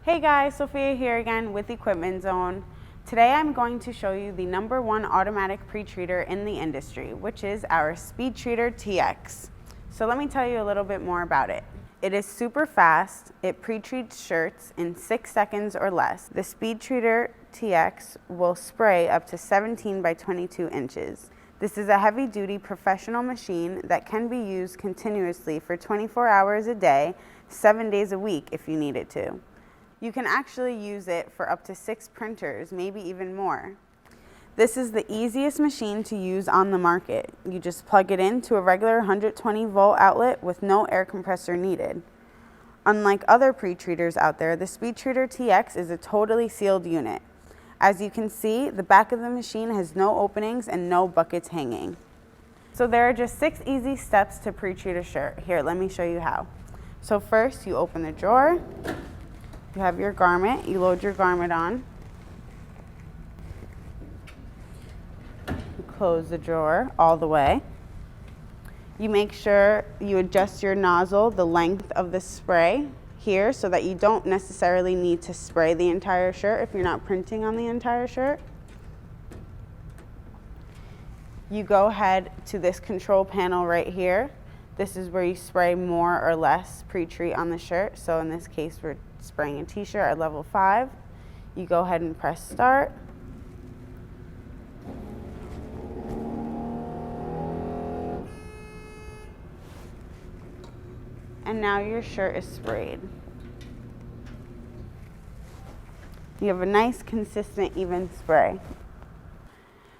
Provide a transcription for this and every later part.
Hey guys, Sophia here again with Equipment Zone. Today I'm going to show you the #1 automatic pretreater in the industry, which is our SpeedTreater-TX. So let me tell you a little bit more about it. It is super fast. It pretreats shirts in 6 seconds or less. The SpeedTreater-TX will spray up to 17 by 22 inches. This is a heavy-duty professional machine that can be used continuously for 24 hours a day, 7 days a week if you need it to. You can actually use it for up to 6 printers, maybe even more. This is the easiest machine to use on the market. You just plug it into a regular 120 volt outlet with no air compressor needed. Unlike other pretreaters out there, the SpeedTreater-TX is a totally sealed unit. As you can see, the back of the machine has no openings and no buckets hanging. So there are just 6 easy steps to pretreat a shirt. Here, let me show you how. So first, you open the drawer. You have your garment, you load your garment on. You close the drawer all the way. You make sure you adjust your nozzle, the length of the spray here, so that you don't necessarily need to spray the entire shirt if you're not printing on the entire shirt. You go ahead to this control panel right here. This is where you spray more or less pretreat on the shirt. So in this case, we're spraying a t-shirt at level 5. You go ahead and press start. And now your shirt is sprayed. You have a nice, consistent, even spray.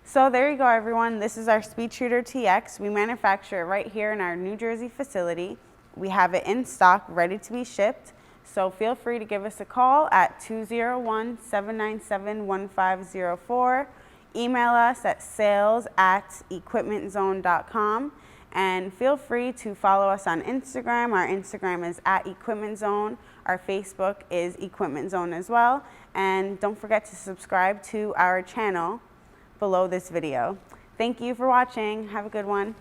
So there you go, everyone. This is our SpeedTreater-TX. We manufacture it right here in our New Jersey facility. We have it in stock, ready to be shipped. So feel free to give us a call at 201-797-1504. Email us at sales@equipmentzone.com. And feel free to follow us on Instagram. Our Instagram is @equipmentzone. Our Facebook is Equipment Zone as well. And don't forget to subscribe to our channel below this video. Thank you for watching. Have a good one.